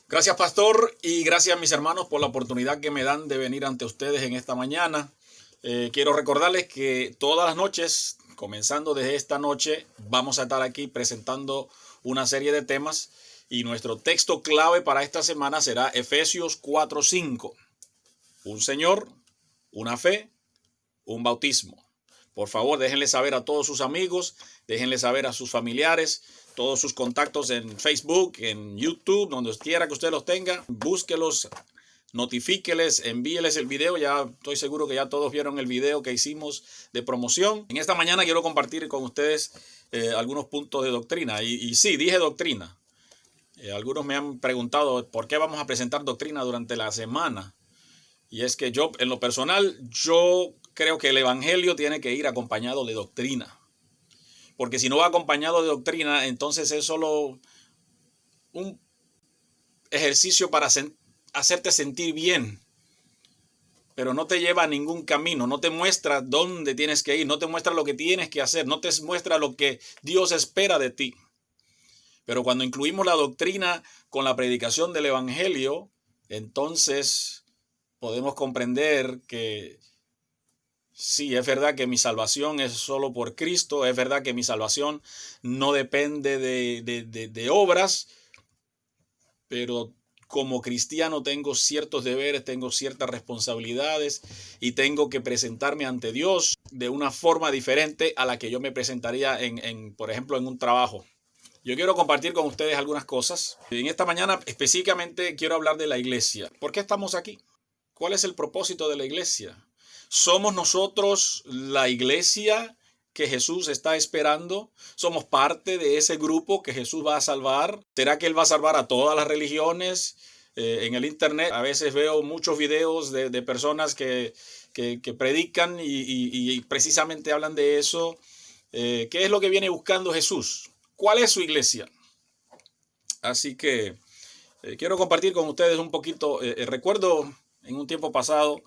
Gracias, pastor, y gracias, mis hermanos, por la oportunidad que me dan de venir ante ustedes en esta mañana. Quiero recordarles que todas las noches, comenzando desde esta noche, vamos a estar aquí presentando una serie de temas y nuestro texto clave para esta semana será Efesios 4:5. Un Señor, una fe, un bautismo. Por favor, déjenle saber a todos sus amigos, déjenle saber a sus familiares, todos sus contactos en Facebook, en YouTube, donde quiera que usted los tenga. Búsquelos, notifíqueles, envíeles el video. Ya estoy seguro que ya todos vieron el video que hicimos de promoción. En esta mañana quiero compartir con ustedes algunos puntos de doctrina. Y sí, dije doctrina. Algunos me han preguntado por qué vamos a presentar doctrina durante la semana. Y es que yo, en lo personal, yo creo que el evangelio tiene que ir acompañado de doctrina. Porque si no va acompañado de doctrina, entonces es solo un ejercicio para hacerte sentir bien. Pero no te lleva a ningún camino, no te muestra dónde tienes que ir, no te muestra lo que tienes que hacer, no te muestra lo que Dios espera de ti. Pero cuando incluimos la doctrina con la predicación del evangelio, entonces podemos comprender que sí, es verdad que mi salvación es solo por Cristo, es verdad que mi salvación no depende de obras, pero como cristiano tengo ciertos deberes, tengo ciertas responsabilidades y tengo que presentarme ante Dios de una forma diferente a la que yo me presentaría por ejemplo, en un trabajo. Yo quiero compartir con ustedes algunas cosas. En esta mañana específicamente quiero hablar de la iglesia. ¿Por qué estamos aquí? ¿Cuál es el propósito de la iglesia? ¿Somos nosotros la iglesia que Jesús está esperando? ¿Somos parte de ese grupo que Jesús va a salvar? ¿Será que Él va a salvar a todas las religiones? En el internet a veces veo muchos videos de personas que predican y precisamente hablan de eso. ¿Qué es lo que viene buscando Jesús? ¿Cuál es su iglesia? Así que quiero compartir con ustedes un poquito. Recuerdo en un tiempo pasado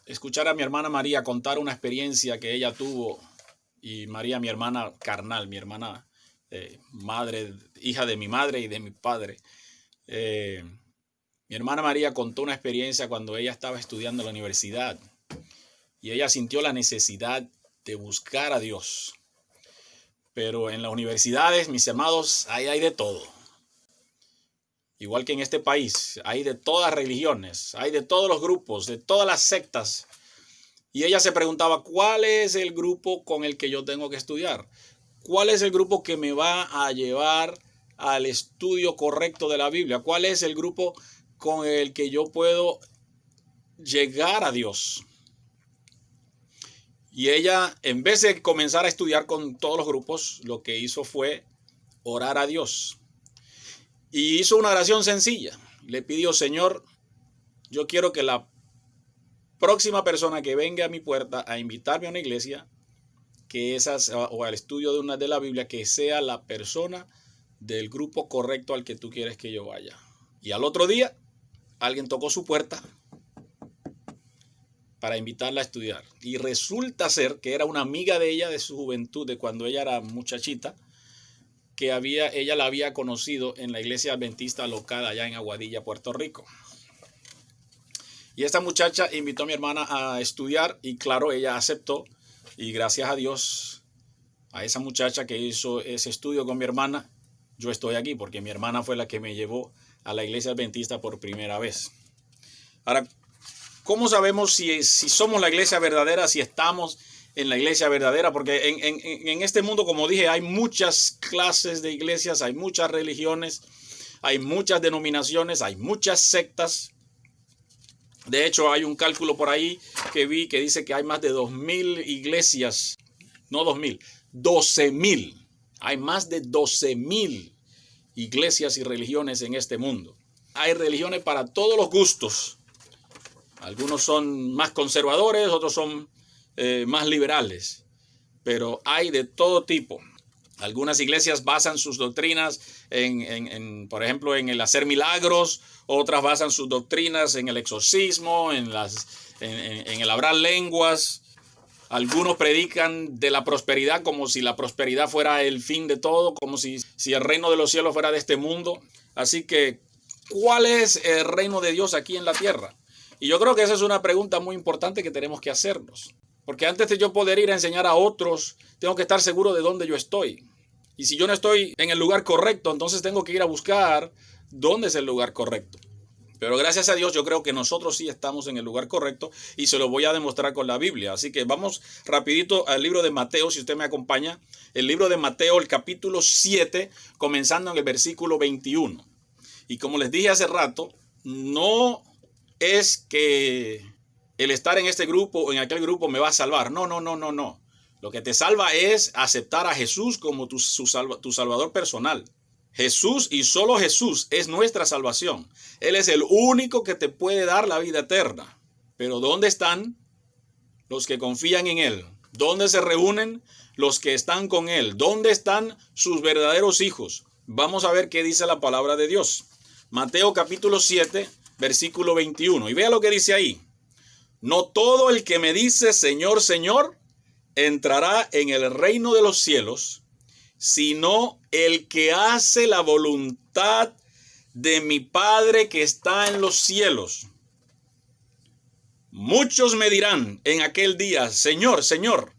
escuchar a mi hermana María contar una experiencia que ella tuvo. Y María, mi hermana carnal, mi hermana madre, hija de mi madre y de mi padre. Mi hermana María contó una experiencia cuando ella estaba estudiando en la universidad. Y ella sintió la necesidad de buscar a Dios. Pero en las universidades, mis amados, ahí hay de todo. Igual que en este país, hay de todas religiones, hay de todos los grupos, de todas las sectas. Y ella se preguntaba, ¿cuál es el grupo con el que yo tengo que estudiar? ¿Cuál es el grupo que me va a llevar al estudio correcto de la Biblia? ¿Cuál es el grupo con el que yo puedo llegar a Dios? Y ella, en vez de comenzar a estudiar con todos los grupos, lo que hizo fue orar a Dios. Y hizo una oración sencilla. Le pidió, Señor, yo quiero que la próxima persona que venga a mi puerta a invitarme a una iglesia, o al estudio de la Biblia, que sea la persona del grupo correcto al que tú quieres que yo vaya. Y al otro día, alguien tocó su puerta para invitarla a estudiar. Y resulta ser que era una amiga de ella de su juventud, de cuando ella era muchachita, que ella la había conocido en la iglesia adventista local allá en Aguadilla, Puerto Rico. Y esta muchacha invitó a mi hermana a estudiar y claro, ella aceptó. Y gracias a Dios, a esa muchacha que hizo ese estudio con mi hermana, yo estoy aquí porque mi hermana fue la que me llevó a la iglesia adventista por primera vez. Ahora, ¿cómo sabemos si somos la iglesia verdadera, si estamos en la iglesia verdadera? Porque en este mundo, como dije, hay muchas clases de iglesias, hay muchas religiones, hay muchas denominaciones, hay muchas sectas. De hecho, hay un cálculo por ahí que vi que dice que hay más de 2,000 iglesias, no 2,000, 12,000. Hay más de 12,000 iglesias y religiones en este mundo. Hay religiones para todos los gustos. Algunos son más conservadores, otros son más liberales, pero hay de todo tipo. Algunas iglesias basan sus doctrinas por ejemplo, en el hacer milagros, otras basan sus doctrinas en el exorcismo, en el hablar lenguas. Algunos predican de la prosperidad como si la prosperidad fuera el fin de todo, como si el reino de los cielos fuera de este mundo. Así que ¿cuál es el reino de Dios aquí en la tierra? Y yo creo que esa es una pregunta muy importante que tenemos que hacernos. Porque antes de yo poder ir a enseñar a otros, tengo que estar seguro de dónde yo estoy. Y si yo no estoy en el lugar correcto, entonces tengo que ir a buscar dónde es el lugar correcto. Pero gracias a Dios yo creo que nosotros sí estamos en el lugar correcto y se lo voy a demostrar con la Biblia. Así que vamos rapidito al libro de Mateo, si usted me acompaña. El libro de Mateo, el capítulo 7, comenzando en el versículo 21. Y como les dije hace rato, no es que el estar en este grupo o en aquel grupo me va a salvar. No. Lo que te salva es aceptar a Jesús como tu salvador personal. Jesús y solo Jesús es nuestra salvación. Él es el único que te puede dar la vida eterna. Pero ¿dónde están los que confían en Él? ¿Dónde se reúnen los que están con Él? ¿Dónde están sus verdaderos hijos? Vamos a ver qué dice la palabra de Dios. Mateo capítulo 7, versículo 21. Y vea lo que dice ahí. No todo el que me dice Señor, Señor, entrará en el reino de los cielos, sino el que hace la voluntad de mi Padre que está en los cielos. Muchos me dirán en aquel día, Señor, Señor,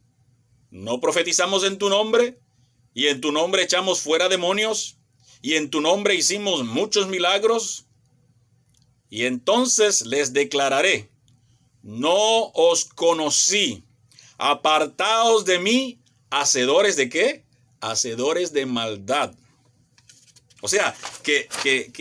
¿no profetizamos en tu nombre? ¿Y en tu nombre echamos fuera demonios? ¿Y en tu nombre hicimos muchos milagros? Y entonces les declararé, no os conocí, apartaos de mí, hacedores de ¿qué? Hacedores de maldad. O sea, que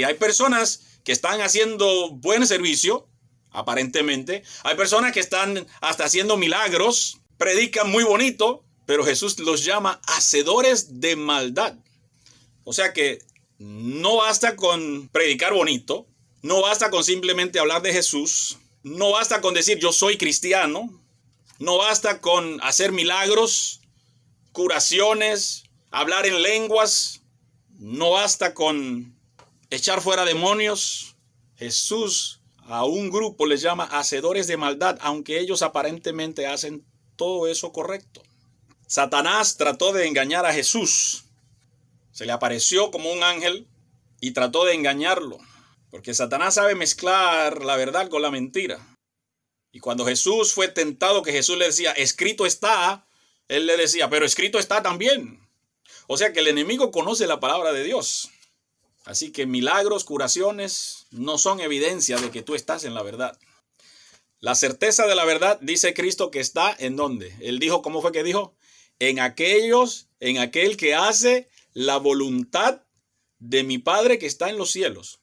hay personas que están haciendo buen servicio, aparentemente. Hay personas que están hasta haciendo milagros, predican muy bonito, pero Jesús los llama hacedores de maldad. O sea que no basta con predicar bonito, no basta con simplemente hablar de Jesús, no basta con decir yo soy cristiano, no basta con hacer milagros, curaciones, hablar en lenguas, no basta con echar fuera demonios. Jesús a un grupo les llama hacedores de maldad, aunque ellos aparentemente hacen todo eso correcto. Satanás trató de engañar a Jesús. Se le apareció como un ángel y trató de engañarlo, porque Satanás sabe mezclar la verdad con la mentira. Y cuando Jesús fue tentado, que Jesús le decía, escrito está, él le decía, pero escrito está también. O sea que el enemigo conoce la palabra de Dios. Así que milagros, curaciones, no son evidencia de que tú estás en la verdad. La certeza de la verdad, dice Cristo, que está ¿en dónde? Él dijo, ¿cómo fue que dijo? En aquel que hace la voluntad de mi Padre que está en los cielos.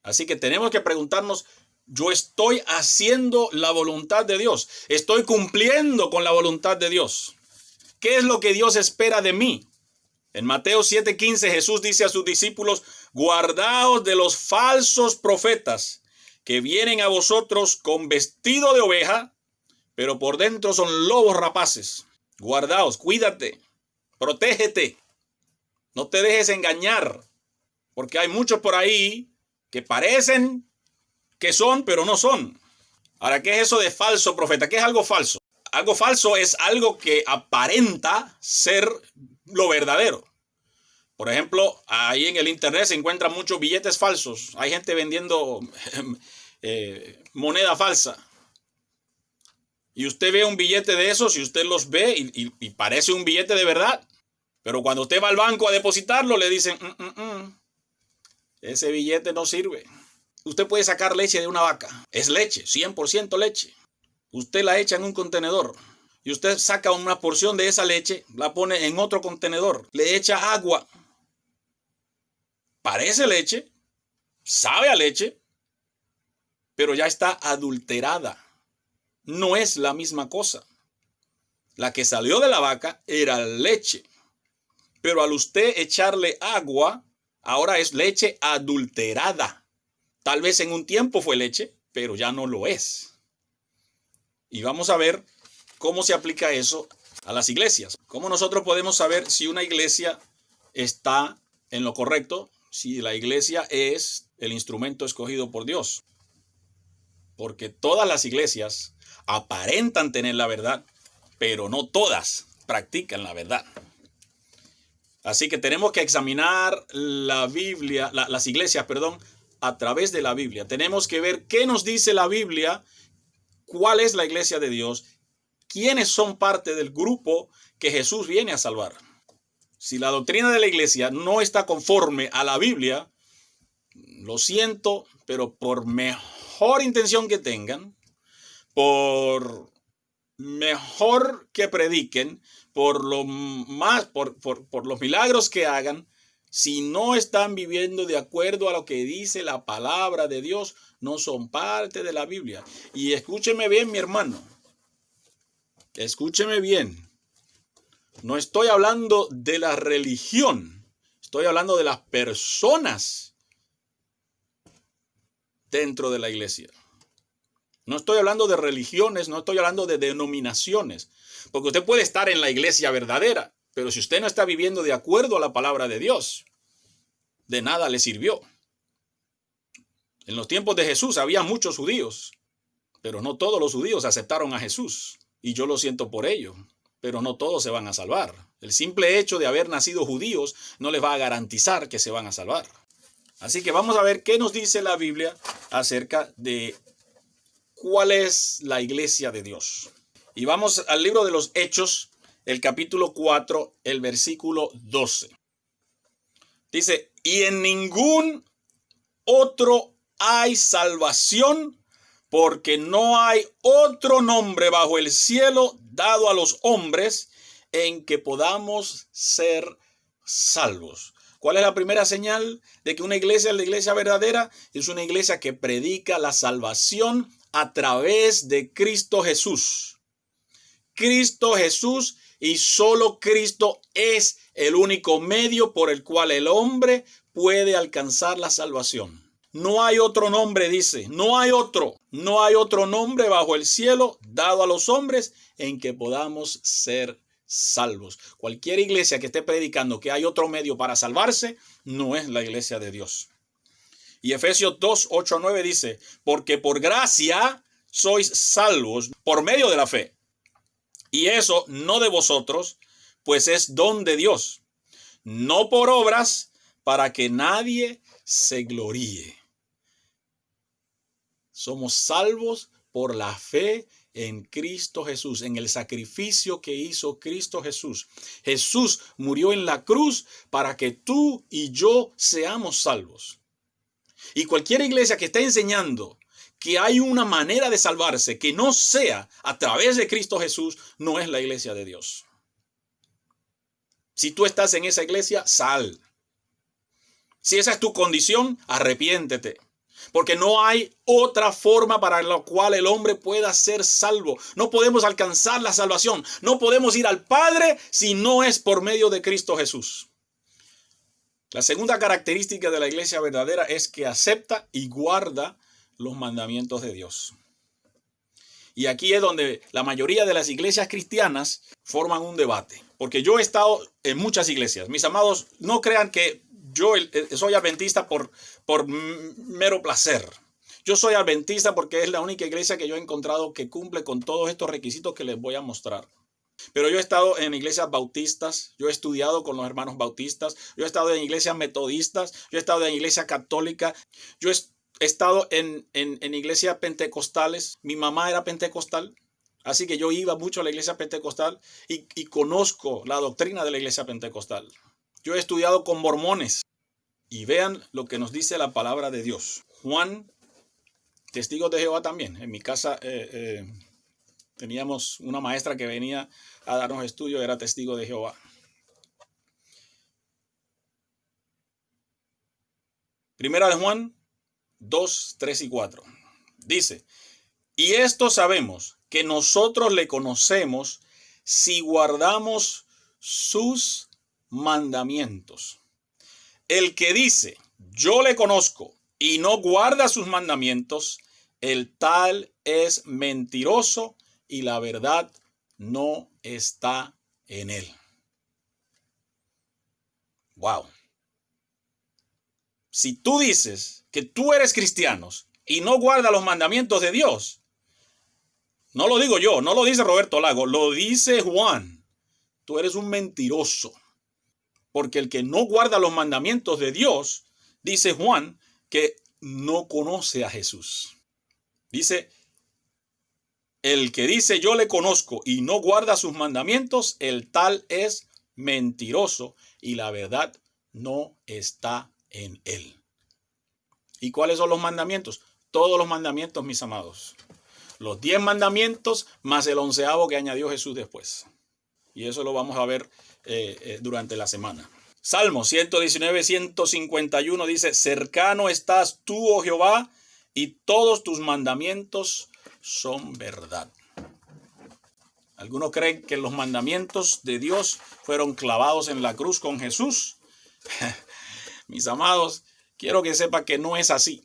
Así que tenemos que preguntarnos, ¿yo estoy haciendo la voluntad de Dios? ¿Estoy cumpliendo con la voluntad de Dios? ¿Qué es lo que Dios espera de mí? En Mateo 7:15 Jesús dice a sus discípulos, guardaos de los falsos profetas que vienen a vosotros con vestido de oveja, pero por dentro son lobos rapaces. Guardaos, cuídate, protégete, no te dejes engañar, porque hay muchos por ahí que parecen que son, pero no son. Ahora, ¿qué es eso de falso profeta? ¿Qué es algo falso? Algo falso es algo que aparenta ser lo verdadero. Por ejemplo, ahí en el internet se encuentran muchos billetes falsos. Hay gente vendiendo moneda falsa. Y usted ve un billete de esos y usted los ve y parece un billete de verdad. Pero cuando usted va al banco a depositarlo, le dicen, ese billete no sirve. Usted puede sacar leche de una vaca. Es leche, 100% leche. Usted la echa en un contenedor y usted saca una porción de esa leche, la pone en otro contenedor, le echa agua. Parece leche, sabe a leche, pero ya está adulterada. No es la misma cosa. La que salió de la vaca era leche, pero al usted echarle agua, ahora es leche adulterada. Tal vez en un tiempo fue leche, pero ya no lo es. Y vamos a ver cómo se aplica eso a las iglesias. ¿Cómo nosotros podemos saber si una iglesia está en lo correcto? Si la iglesia es el instrumento escogido por Dios. Porque todas las iglesias aparentan tener la verdad, pero no todas practican la verdad. Así que tenemos que examinar la Biblia, las iglesias, perdón, a través de la Biblia. Tenemos que ver qué nos dice la Biblia, cuál es la iglesia de Dios, quiénes son parte del grupo que Jesús viene a salvar. Si la doctrina de la iglesia no está conforme a la Biblia, lo siento, pero por mejor intención que tengan, por mejor que prediquen, por los milagros que hagan, si no están viviendo de acuerdo a lo que dice la palabra de Dios, no son parte de la Biblia. Y escúcheme bien, mi hermano. Escúcheme bien. No estoy hablando de la religión. Estoy hablando de las personas dentro de la iglesia. No estoy hablando de religiones, no estoy hablando de denominaciones. Porque usted puede estar en la iglesia verdadera, pero si usted no está viviendo de acuerdo a la palabra de Dios, de nada le sirvió. En los tiempos de Jesús había muchos judíos, pero no todos los judíos aceptaron a Jesús. Y yo lo siento por ello, pero no todos se van a salvar. El simple hecho de haber nacido judíos no les va a garantizar que se van a salvar. Así que vamos a ver qué nos dice la Biblia acerca de cuál es la iglesia de Dios. Y vamos al libro de los Hechos, el capítulo 4, el versículo 12. Dice, y en ningún otro hay salvación, porque no hay otro nombre bajo el cielo dado a los hombres en que podamos ser salvos. ¿Cuál es la primera señal de que una iglesia es la iglesia verdadera? Es una iglesia que predica la salvación a través de Cristo Jesús. Cristo Jesús y solo Cristo es el único medio por el cual el hombre puede alcanzar la salvación. No hay otro nombre, dice, no hay otro nombre bajo el cielo dado a los hombres en que podamos ser salvos. Cualquier iglesia que esté predicando que hay otro medio para salvarse, no es la iglesia de Dios. Y Efesios 2, 8 a 9 dice, porque por gracia sois salvos por medio de la fe. Y eso no de vosotros, pues es don de Dios, no por obras, para que nadie se gloríe. Somos salvos por la fe en Cristo Jesús, en el sacrificio que hizo Cristo Jesús. Jesús murió en la cruz para que tú y yo seamos salvos. Y cualquier iglesia que esté enseñando que hay una manera de salvarse que no sea a través de Cristo Jesús, no es la iglesia de Dios. Si tú estás en esa iglesia, sal. Si esa es tu condición, arrepiéntete. Porque no hay otra forma para la cual el hombre pueda ser salvo. No podemos alcanzar la salvación. No podemos ir al Padre si no es por medio de Cristo Jesús. La segunda característica de la iglesia verdadera es que acepta y guarda los mandamientos de Dios. Y aquí es donde la mayoría de las iglesias cristianas forman un debate. Porque yo he estado en muchas iglesias. Mis amados, no crean que yo soy adventista por mero placer. Yo soy adventista porque es la única iglesia que yo he encontrado que cumple con todos estos requisitos que les voy a mostrar. Pero yo he estado en iglesias bautistas, yo he estudiado con los hermanos bautistas, yo he estado en iglesias metodistas, yo he estado en iglesia católica, yo he estado en iglesias pentecostales. Mi mamá era pentecostal, así que yo iba mucho a la iglesia pentecostal y conozco la doctrina de la iglesia pentecostal. Yo he estudiado con mormones y vean lo que nos dice la palabra de Dios. Juan, testigo de Jehová también. En mi casa teníamos una maestra que venía a darnos estudio, era testigo de Jehová. Primera de Juan 2, 3 y 4. Dice, y esto sabemos, que nosotros le conocemos si guardamos sus mandamientos. El que dice, yo le conozco y no guarda sus mandamientos, el tal es mentiroso y la verdad no está en él. Wow. Si tú dices que tú eres cristiano y no guardas los mandamientos de Dios, no lo digo yo, no lo dice Roberto Lago, lo dice Juan. Tú eres un mentiroso. Porque el que no guarda los mandamientos de Dios, dice Juan, que no conoce a Jesús. Dice, el que dice yo le conozco y no guarda sus mandamientos, el tal es mentiroso y la verdad no está en él. ¿Y cuáles son los mandamientos? Todos los mandamientos, mis amados. Los 10 mandamientos más el 11º que añadió Jesús después. Y eso lo vamos a ver durante la semana. Salmo 119, 151 dice, cercano estás tú, oh Jehová, y todos tus mandamientos son verdad. Algunos creen que los mandamientos de Dios fueron clavados en la cruz con Jesús. Mis amados, quiero que sepa que no es así.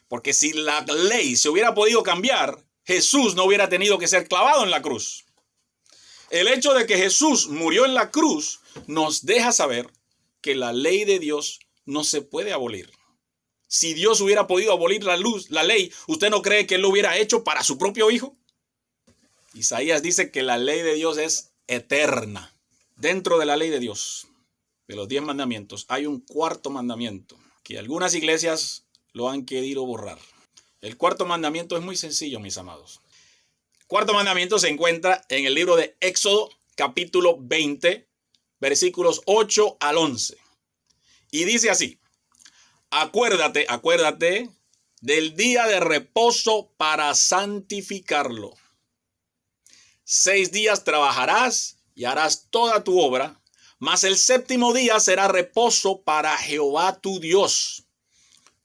Porque si la ley se hubiera podido cambiar, Jesús no hubiera tenido que ser clavado en la cruz. El hecho de que Jesús murió en la cruz nos deja saber que la ley de Dios no se puede abolir. Si Dios hubiera podido abolir la ley, ¿usted no cree que él lo hubiera hecho para su propio hijo? Isaías dice que la ley de Dios es eterna. Dentro de la ley de Dios, de los 10 mandamientos, hay un cuarto mandamiento que algunas iglesias lo han querido borrar. El cuarto mandamiento es muy sencillo, mis amados. El cuarto mandamiento se encuentra en el libro de Éxodo, capítulo 20, versículos 8 al 11. Y dice así, acuérdate del día de reposo para santificarlo. 6 días trabajarás y harás toda tu obra, mas el 7º día será reposo para Jehová tu Dios.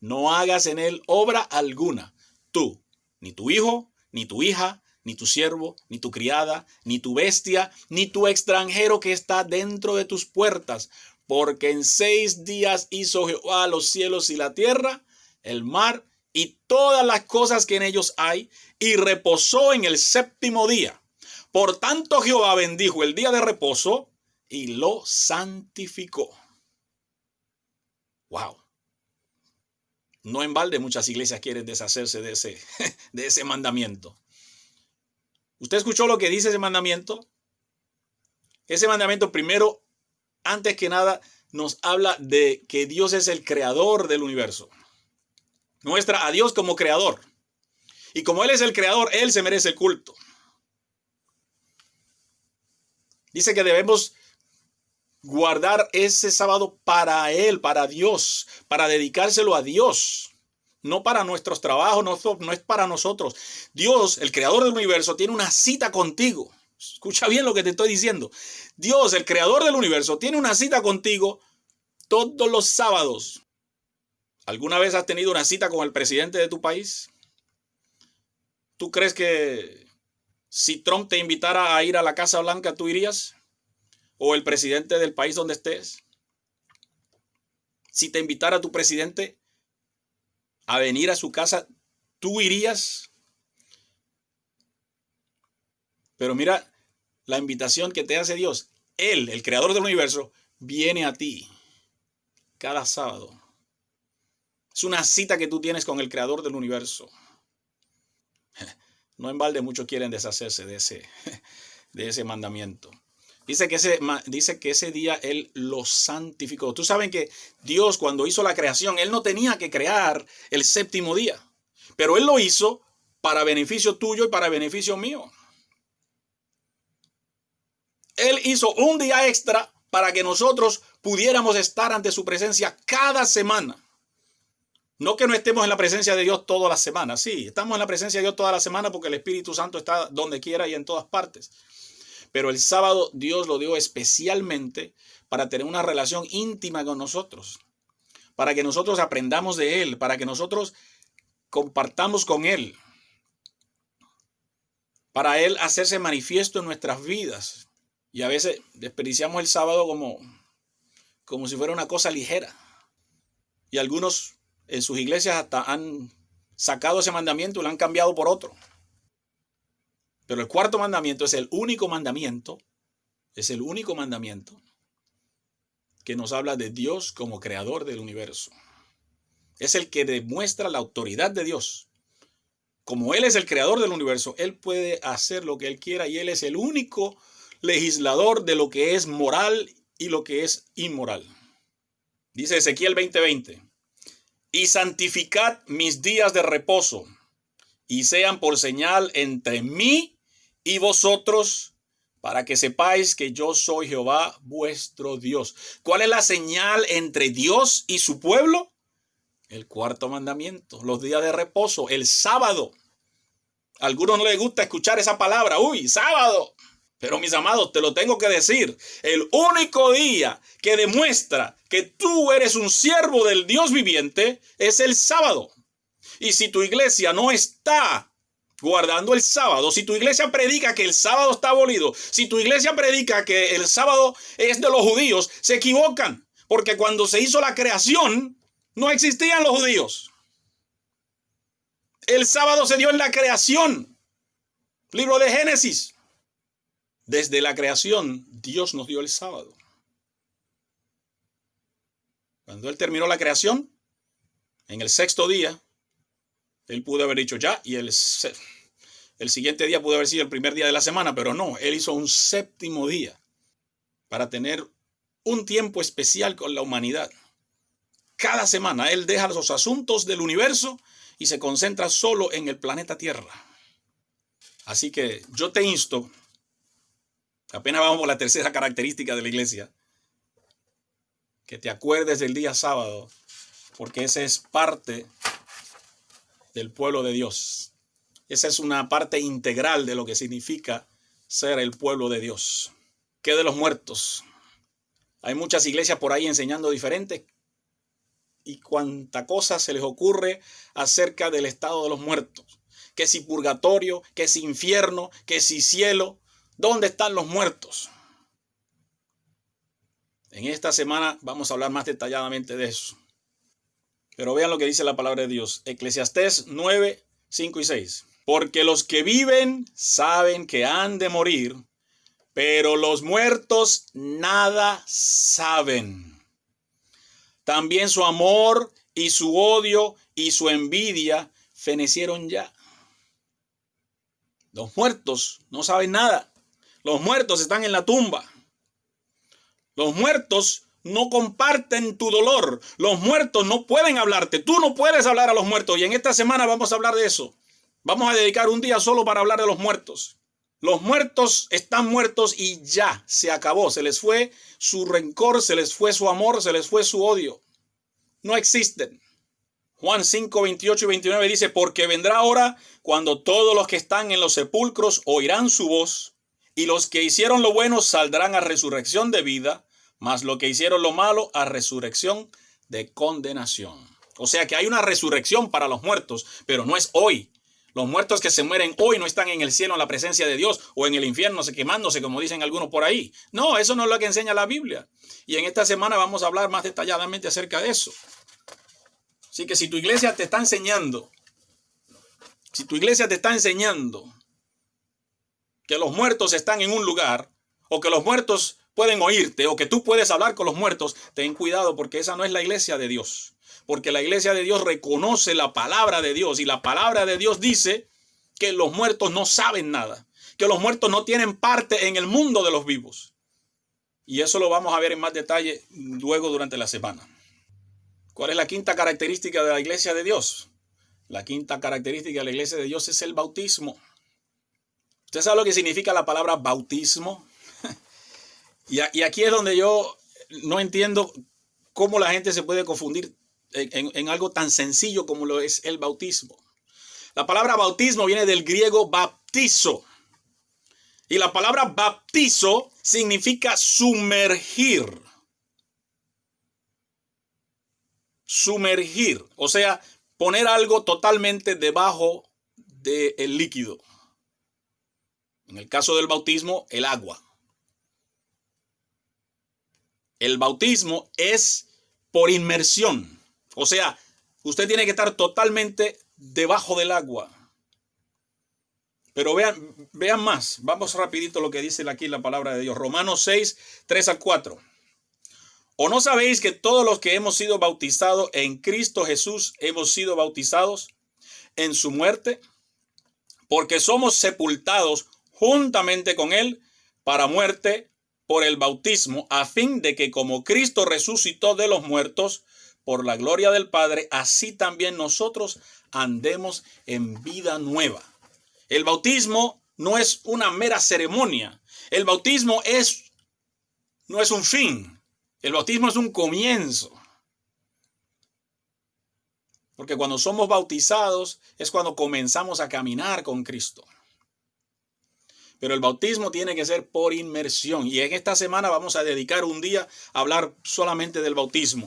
No hagas en él obra alguna, tú, ni tu hijo, ni tu hija, ni tu siervo, ni tu criada, ni tu bestia, ni tu extranjero que está dentro de tus puertas, porque en 6 días hizo Jehová los cielos y la tierra, el mar y todas las cosas que en ellos hay, y reposó en el 7º día. Por tanto Jehová bendijo el día de reposo y lo santificó. Wow. No en balde muchas iglesias quieren deshacerse de ese mandamiento. ¿Usted escuchó lo que dice ese mandamiento? Ese mandamiento primero, antes que nada, nos habla de que Dios es el creador del universo. Muestra a Dios como creador. Y como Él es el creador, Él se merece el culto. Dice que debemos guardar ese sábado para Él, para Dios, para dedicárselo a Dios, no para nuestros trabajos, no es para nosotros. Dios, el creador del universo, tiene una cita contigo. Escucha bien lo que te estoy diciendo. Dios, el creador del universo, tiene una cita contigo todos los sábados. ¿Alguna vez has tenido una cita con el presidente de tu país? ¿Tú crees que si Trump te invitara a ir a la Casa Blanca, tú irías? ¿O el presidente del país donde estés? Si te invitara tu presidente a venir a su casa, ¿tú irías? Pero mira la invitación que te hace Dios. Él, el creador del universo, viene a ti cada sábado. Es una cita que tú tienes con el creador del universo. No en balde muchos quieren deshacerse de ese mandamiento. Dice que ese día Él lo santificó. Tú sabes que Dios, cuando hizo la creación, Él no tenía que crear el 7º día. Pero Él lo hizo para beneficio tuyo y para beneficio mío. Él hizo un día extra para que nosotros pudiéramos estar ante su presencia cada semana. No que no estemos en la presencia de Dios todas las semanas. Sí, estamos en la presencia de Dios toda la semana porque el Espíritu Santo está donde quiera y en todas partes. Pero el sábado Dios lo dio especialmente para tener una relación íntima con nosotros. Para que nosotros aprendamos de Él. Para que nosotros compartamos con Él. Para Él hacerse manifiesto en nuestras vidas. Y a veces desperdiciamos el sábado como si fuera una cosa ligera. Y algunos en sus iglesias hasta han sacado ese mandamiento y lo han cambiado por otro. Pero el cuarto mandamiento es el único mandamiento que nos habla de Dios como creador del universo. Es el que demuestra la autoridad de Dios. Como Él es el creador del universo, Él puede hacer lo que Él quiera y Él es el único legislador de lo que es moral y lo que es inmoral. Dice Ezequiel 20:20. Y santificad mis días de reposo, y sean por señal entre mí y vosotros, para que sepáis que yo soy Jehová vuestro Dios. ¿Cuál es la señal entre Dios y su pueblo? El cuarto mandamiento, los días de reposo, el sábado. A algunos no les gusta escuchar esa palabra, uy, sábado. Pero mis amados, te lo tengo que decir, el único día que demuestra que tú eres un siervo del Dios viviente es el sábado. Y si tu iglesia no está guardando el sábado, si tu iglesia predica que el sábado está abolido, si tu iglesia predica que el sábado es de los judíos, se equivocan. Porque cuando se hizo la creación, no existían los judíos. El sábado se dio en la creación. Libro de Génesis. Desde la creación, Dios nos dio el sábado. Cuando Él terminó la creación, en el sexto día, Él pudo haber dicho ya, y el siguiente día pudo haber sido el primer día de la semana, pero no, Él hizo un séptimo día para tener un tiempo especial con la humanidad. Cada semana Él deja los asuntos del universo y se concentra solo en el planeta Tierra. Así que yo te insto, apenas vamos por la tercera característica de la iglesia, que te acuerdes del día sábado, porque ese es parte del pueblo de Dios. Esa es una parte integral de lo que significa ser el pueblo de Dios. ¿Qué de los muertos? Hay muchas iglesias por ahí enseñando diferentes y cuánta cosa se les ocurre acerca del estado de los muertos. Que si purgatorio, que si infierno, que si cielo. ¿Dónde están los muertos? En esta semana vamos a hablar más detalladamente de eso. Pero vean lo que dice la palabra de Dios. Eclesiastés 9, 5 y 6. Porque los que viven saben que han de morir, pero los muertos nada saben. También su amor y su odio y su envidia fenecieron ya. Los muertos no saben nada. Los muertos están en la tumba. Los muertos no comparten tu dolor. Los muertos no pueden hablarte. Tú no puedes hablar a los muertos. Y en esta semana vamos a hablar de eso. Vamos a dedicar un día solo para hablar de los muertos. Los muertos están muertos y ya se acabó. Se les fue su rencor, se les fue su amor, se les fue su odio. No existen. Juan 5, 28 y 29 dice, porque vendrá hora cuando todos los que están en los sepulcros oirán su voz, y los que hicieron lo bueno saldrán a resurrección de vida, mas los que hicieron lo malo a resurrección de condenación. O sea que hay una resurrección para los muertos, pero no es hoy. Los muertos que se mueren hoy no están en el cielo en la presencia de Dios o en el infierno quemándose, como dicen algunos por ahí. No, eso no es lo que enseña la Biblia. Y en esta semana vamos a hablar más detalladamente acerca de eso. Así que si tu iglesia te está enseñando, que los muertos están en un lugar, o que los muertos pueden oírte, o que tú puedes hablar con los muertos, ten cuidado porque esa no es la iglesia de Dios. Porque la iglesia de Dios reconoce la palabra de Dios y la palabra de Dios dice que los muertos no saben nada, que los muertos no tienen parte en el mundo de los vivos. Y eso lo vamos a ver en más detalle luego durante la semana. ¿Cuál es la quinta característica de la iglesia de Dios? La quinta característica de la iglesia de Dios es el bautismo. ¿Usted sabe lo que significa la palabra bautismo? Y aquí es donde yo no entiendo cómo la gente se puede confundir en algo tan sencillo como lo es el bautismo. La palabra bautismo viene del griego baptizo. Y la palabra baptizo significa sumergir. Sumergir, o sea, poner algo totalmente debajo del líquido. En el caso del bautismo, el agua. El bautismo es por inmersión. O sea, usted tiene que estar totalmente debajo del agua. Pero vean más. Vamos rapidito lo que dice aquí la palabra de Dios. Romanos 6, 3 al 4. ¿O no sabéis que todos los que hemos sido bautizados en Cristo Jesús hemos sido bautizados en su muerte? Porque somos sepultados juntamente con Él para muerte por el bautismo, a fin de que como Cristo resucitó de los muertos por la gloria del Padre, así también nosotros andemos en vida nueva. El bautismo no es una mera ceremonia. El bautismo no es un fin. El bautismo es un comienzo. Porque cuando somos bautizados es cuando comenzamos a caminar con Cristo. Pero el bautismo tiene que ser por inmersión. Y en esta semana vamos a dedicar un día a hablar solamente del bautismo.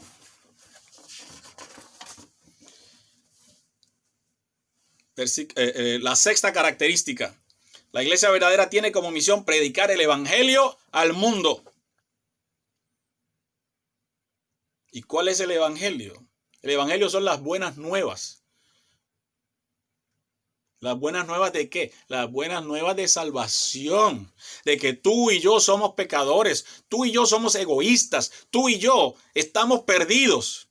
La sexta característica. La iglesia verdadera tiene como misión predicar el evangelio al mundo. ¿Y cuál es el evangelio? El evangelio son las buenas nuevas. ¿Las buenas nuevas de qué? Las buenas nuevas de salvación. De que tú y yo somos pecadores. Tú y yo somos egoístas. Tú y yo estamos perdidos.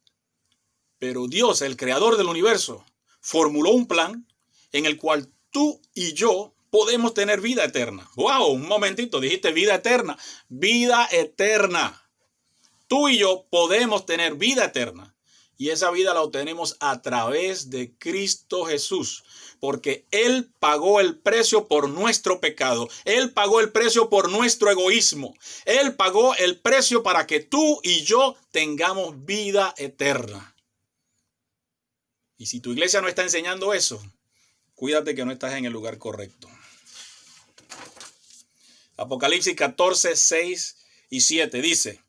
Pero Dios, el creador del universo, formuló un plan en el cual tú y yo podemos tener vida eterna. ¡Wow! Un momentito, dijiste vida eterna. Vida eterna. Tú y yo podemos tener vida eterna. Y esa vida la obtenemos a través de Cristo Jesús. Porque Él pagó el precio por nuestro pecado. Él pagó el precio por nuestro egoísmo. Él pagó el precio para que tú y yo tengamos vida eterna. Y si tu iglesia no está enseñando eso, cuídate que no estás en el lugar correcto. Apocalipsis 14, 6 y 7 dice: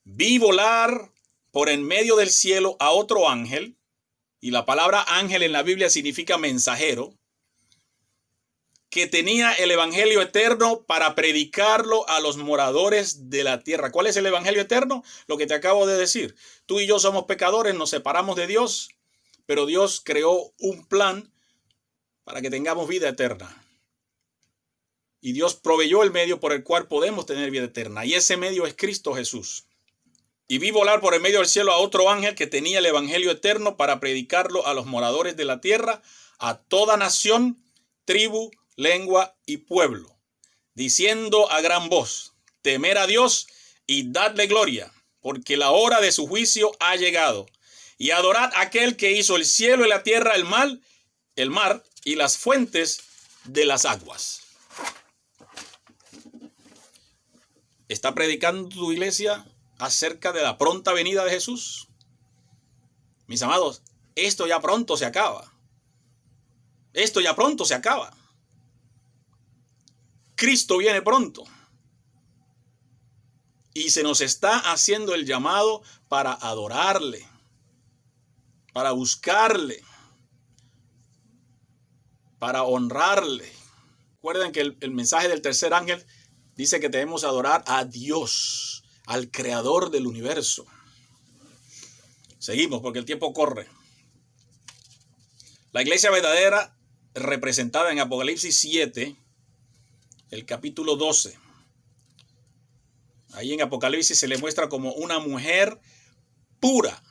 vi volar por en medio del cielo a otro ángel, y la palabra ángel en la Biblia significa mensajero, que tenía el evangelio eterno para predicarlo a los moradores de la tierra. ¿Cuál es el evangelio eterno? Lo que te acabo de decir. Tú y yo somos pecadores, nos separamos de Dios, pero Dios creó un plan para que tengamos vida eterna. Y Dios proveyó el medio por el cual podemos tener vida eterna. Y ese medio es Cristo Jesús. Y vi volar por el medio del cielo a otro ángel que tenía el evangelio eterno para predicarlo a los moradores de la tierra, a toda nación, tribu, lengua y pueblo, diciendo a gran voz: temer a Dios y dadle gloria, porque la hora de su juicio ha llegado. Y adorad a aquel que hizo el cielo y la tierra, el mar y las fuentes de las aguas. ¿Está predicando tu iglesia acerca de la pronta venida de Jesús? Mis amados, esto ya pronto se acaba. Esto ya pronto se acaba. Cristo viene pronto. Y se nos está haciendo el llamado para adorarle, para buscarle, para honrarle. Recuerden que el mensaje del tercer ángel dice que debemos adorar a Dios, al creador del universo. Seguimos porque el tiempo corre. La iglesia verdadera, representada en Apocalipsis 7, el capítulo 12. Ahí en Apocalipsis se le muestra como una mujer pura,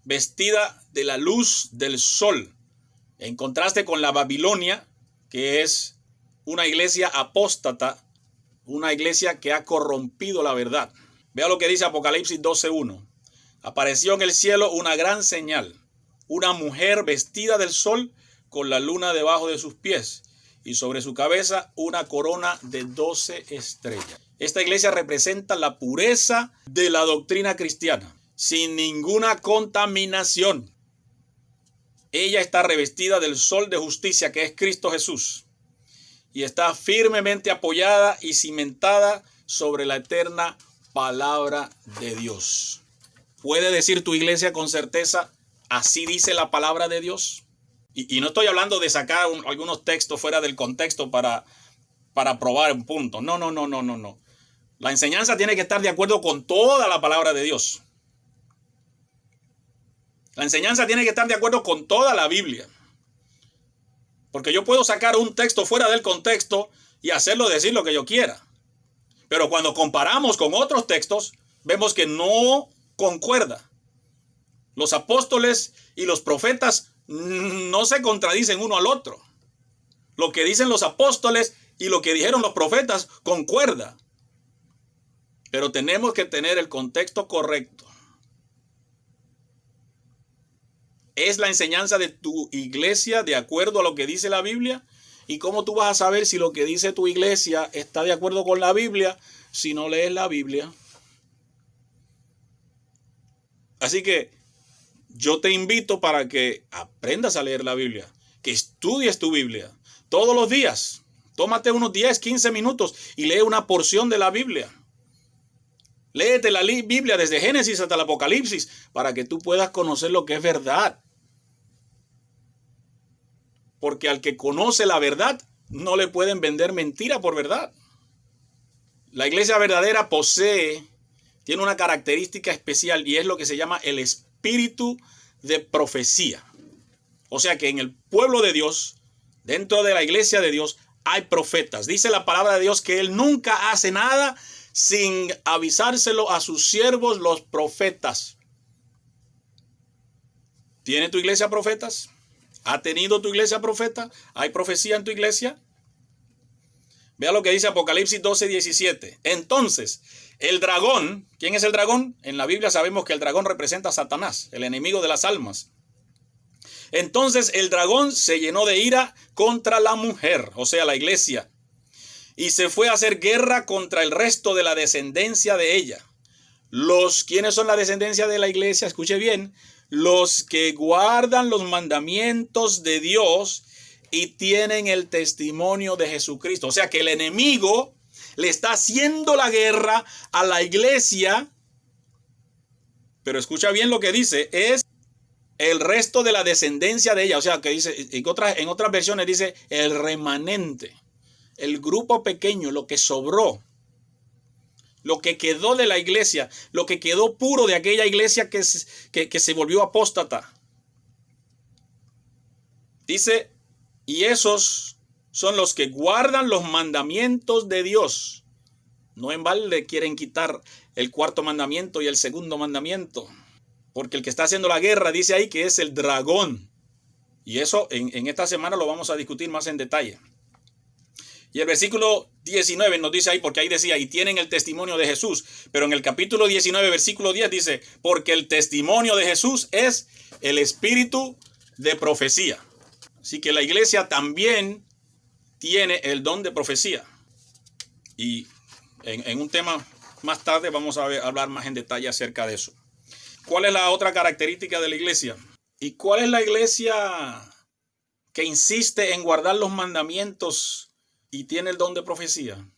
vestida de la luz del sol, en contraste con la Babilonia, que es una iglesia apóstata, una iglesia que ha corrompido la verdad. Vea lo que dice Apocalipsis 12:1. Apareció en el cielo una gran señal, una mujer vestida del sol con la luna debajo de sus pies y sobre su cabeza una corona de 12 estrellas. Esta iglesia representa la pureza de la doctrina cristiana, sin ninguna contaminación. Ella está revestida del sol de justicia, que es Cristo Jesús, y está firmemente apoyada y cimentada sobre la eterna palabra de Dios. ¿Puede decir tu iglesia con certeza, así dice la palabra de Dios? Y no estoy hablando de sacar algunos textos fuera del contexto para probar un punto. No. La enseñanza tiene que estar de acuerdo con toda la palabra de Dios. La enseñanza tiene que estar de acuerdo con toda la Biblia. Porque yo puedo sacar un texto fuera del contexto y hacerlo decir lo que yo quiera. Pero cuando comparamos con otros textos, vemos que no concuerda. Los apóstoles y los profetas no se contradicen uno al otro. Lo que dicen los apóstoles y lo que dijeron los profetas concuerda. Pero tenemos que tener el contexto correcto. ¿Es la enseñanza de tu iglesia de acuerdo a lo que dice la Biblia? ¿Y cómo tú vas a saber si lo que dice tu iglesia está de acuerdo con la Biblia si no lees la Biblia? Así que yo te invito para que aprendas a leer la Biblia, que estudies tu Biblia todos los días. Tómate unos 10, 15 minutos y lee una porción de la Biblia. Léete la Biblia desde Génesis hasta el Apocalipsis para que tú puedas conocer lo que es verdad. Porque al que conoce la verdad, no le pueden vender mentira por verdad. La iglesia verdadera tiene una característica especial y es lo que se llama el espíritu de profecía. O sea que en el pueblo de Dios, dentro de la iglesia de Dios, hay profetas. Dice la palabra de Dios que Él nunca hace nada sin avisárselo a sus siervos, los profetas. ¿Tiene tu iglesia profetas? ¿Ha tenido tu iglesia profeta? ¿Hay profecía en tu iglesia? Vea lo que dice Apocalipsis 12:17. Entonces, el dragón, ¿quién es el dragón? En la Biblia sabemos que el dragón representa a Satanás, el enemigo de las almas. Entonces el dragón se llenó de ira contra la mujer, o sea, la iglesia, y se fue a hacer guerra contra el resto de la descendencia de ella. ¿Quiénes son la descendencia de la iglesia? Escuche bien, los que guardan los mandamientos de Dios y tienen el testimonio de Jesucristo. O sea que el enemigo le está haciendo la guerra a la iglesia, pero escucha bien lo que dice, es el resto de la descendencia de ella. O sea que dice, en otras versiones dice el remanente, el grupo pequeño, lo que sobró, lo que quedó de la iglesia, lo que quedó puro de aquella iglesia que se volvió apóstata. Dice, y esos son los que guardan los mandamientos de Dios. No en balde quieren quitar el cuarto mandamiento y el segundo mandamiento, porque el que está haciendo la guerra dice ahí que es el dragón. Y eso en esta semana lo vamos a discutir más en detalle. Y el versículo 19 nos dice ahí, porque ahí decía, y tienen el testimonio de Jesús. Pero en el capítulo 19, versículo 10 dice, porque el testimonio de Jesús es el espíritu de profecía. Así que la iglesia también tiene el don de profecía. Y en un tema más tarde vamos a hablar más en detalle acerca de eso. ¿Cuál es la otra característica de la iglesia? ¿Y cuál es la iglesia que insiste en guardar los mandamientos y tiene el don de profecía?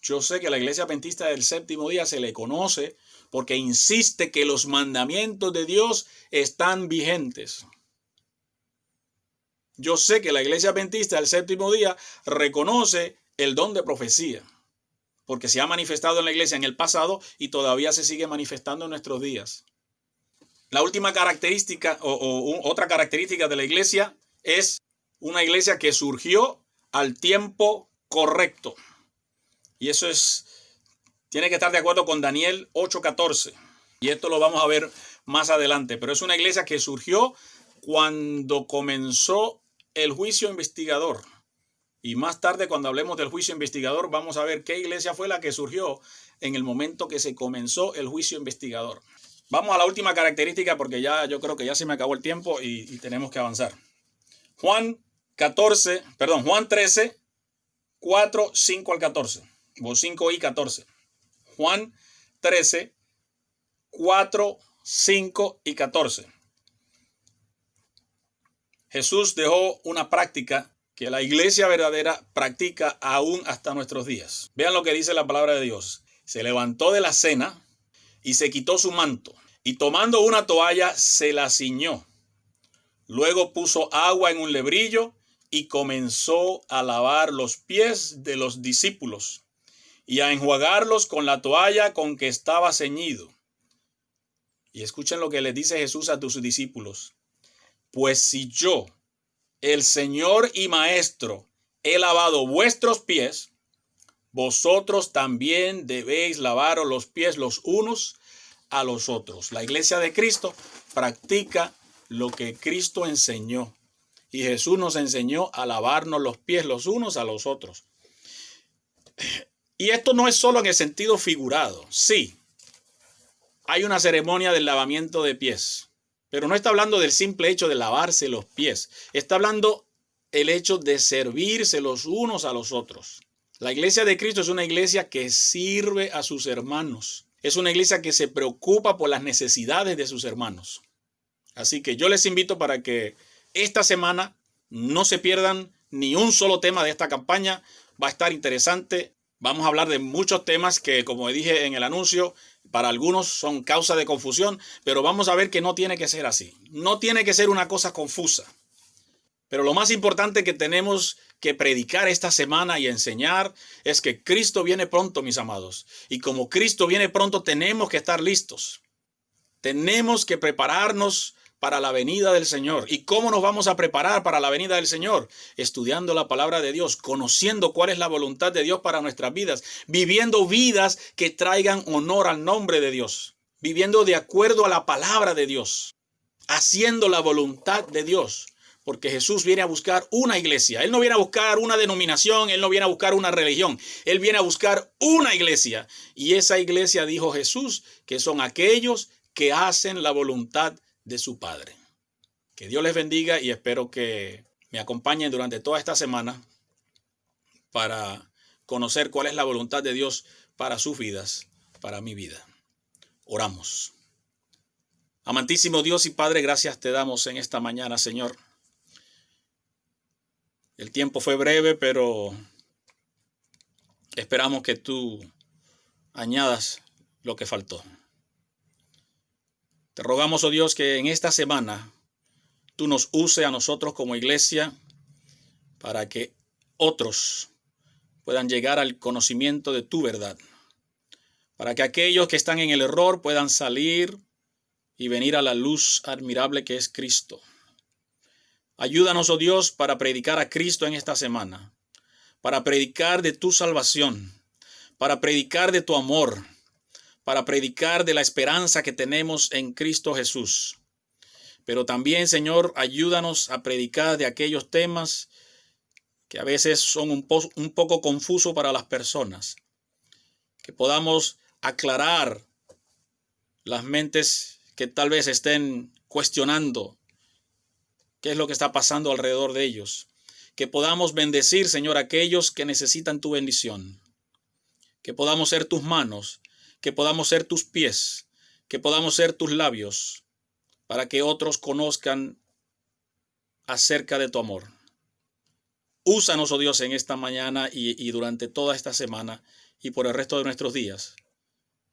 Yo sé que la iglesia adventista del séptimo día se le conoce porque insiste que los mandamientos de Dios están vigentes. Yo sé que la iglesia adventista del séptimo día reconoce el don de profecía, porque se ha manifestado en la iglesia en el pasado y todavía se sigue manifestando en nuestros días. La última característica otra característica de la iglesia es una iglesia que surgió al tiempo correcto. Y eso tiene que estar de acuerdo con Daniel 8:14. Y esto lo vamos a ver más adelante. Pero es una iglesia que surgió cuando comenzó el juicio investigador. Y más tarde, cuando hablemos del juicio investigador, vamos a ver qué iglesia fue la que surgió en el momento que se comenzó el juicio investigador. Vamos a la última característica porque yo creo que ya se me acabó el tiempo y tenemos que avanzar. Juan 13, 4, 5 al 14. O 5 y 14. Juan 13, 4, 5 y 14. Jesús dejó una práctica que la iglesia verdadera practica aún hasta nuestros días. Vean lo que dice la palabra de Dios. Se levantó de la cena y se quitó su manto, y tomando una toalla se la ciñó. Luego puso agua en un lebrillo y comenzó a lavar los pies de los discípulos y a enjuagarlos con la toalla con que estaba ceñido. Y escuchen lo que le dice Jesús a sus discípulos. Pues si yo, el Señor y Maestro, he lavado vuestros pies, vosotros también debéis lavaros los pies los unos a los otros. La iglesia de Cristo practica lo que Cristo enseñó. Y Jesús nos enseñó a lavarnos los pies los unos a los otros. Y esto no es solo en el sentido figurado. Sí, hay una ceremonia del lavamiento de pies, pero no está hablando del simple hecho de lavarse los pies. Está hablando el hecho de servirse los unos a los otros. La iglesia de Cristo es una iglesia que sirve a sus hermanos. Es una iglesia que se preocupa por las necesidades de sus hermanos. Así que yo les invito para que esta semana no se pierdan ni un solo tema de esta campaña. Va a estar interesante. Vamos a hablar de muchos temas que, como dije en el anuncio, para algunos son causa de confusión, pero vamos a ver que no tiene que ser así. No tiene que ser una cosa confusa. Pero lo más importante que tenemos que predicar esta semana y enseñar es que Cristo viene pronto, mis amados. Y como Cristo viene pronto, tenemos que estar listos. Tenemos que prepararnos para la venida del Señor. ¿Y cómo nos vamos a preparar para la venida del Señor? Estudiando la palabra de Dios, conociendo cuál es la voluntad de Dios para nuestras vidas, viviendo vidas que traigan honor al nombre de Dios, viviendo de acuerdo a la palabra de Dios, haciendo la voluntad de Dios. Porque Jesús viene a buscar una iglesia. Él no viene a buscar una denominación, Él no viene a buscar una religión. Él viene a buscar una iglesia. Y esa iglesia, dijo Jesús, que son aquellos que hacen la voluntad de su Padre. Que Dios les bendiga y espero que me acompañen durante toda esta semana para conocer cuál es la voluntad de Dios para sus vidas, para mi vida. Oramos. Amantísimo Dios y Padre, gracias te damos en esta mañana, Señor. El tiempo fue breve, pero esperamos que tú añadas lo que faltó. Te rogamos, oh Dios, que en esta semana tú nos uses a nosotros como iglesia para que otros puedan llegar al conocimiento de tu verdad. Para que aquellos que están en el error puedan salir y venir a la luz admirable que es Cristo. Ayúdanos, oh Dios, para predicar a Cristo en esta semana, para predicar de tu salvación, para predicar de tu amor, para predicar de la esperanza que tenemos en Cristo Jesús. Pero también, Señor, ayúdanos a predicar de aquellos temas que a veces son un poco confusos para las personas, que podamos aclarar las mentes que tal vez estén cuestionando qué es lo que está pasando alrededor de ellos. Que podamos bendecir, Señor, a aquellos que necesitan tu bendición. Que podamos ser tus manos, que podamos ser tus pies, que podamos ser tus labios, para que otros conozcan acerca de tu amor. Úsanos, oh Dios, en esta mañana y durante toda esta semana y por el resto de nuestros días,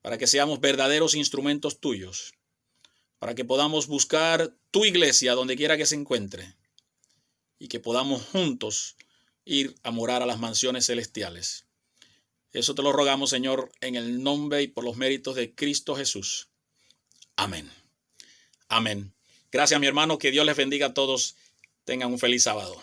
para que seamos verdaderos instrumentos tuyos, para que podamos buscar tu iglesia donde quiera que se encuentre y que podamos juntos ir a morar a las mansiones celestiales. Eso te lo rogamos, Señor, en el nombre y por los méritos de Cristo Jesús. Amén. Amén. Gracias, mi hermano. Que Dios les bendiga a todos. Tengan un feliz sábado.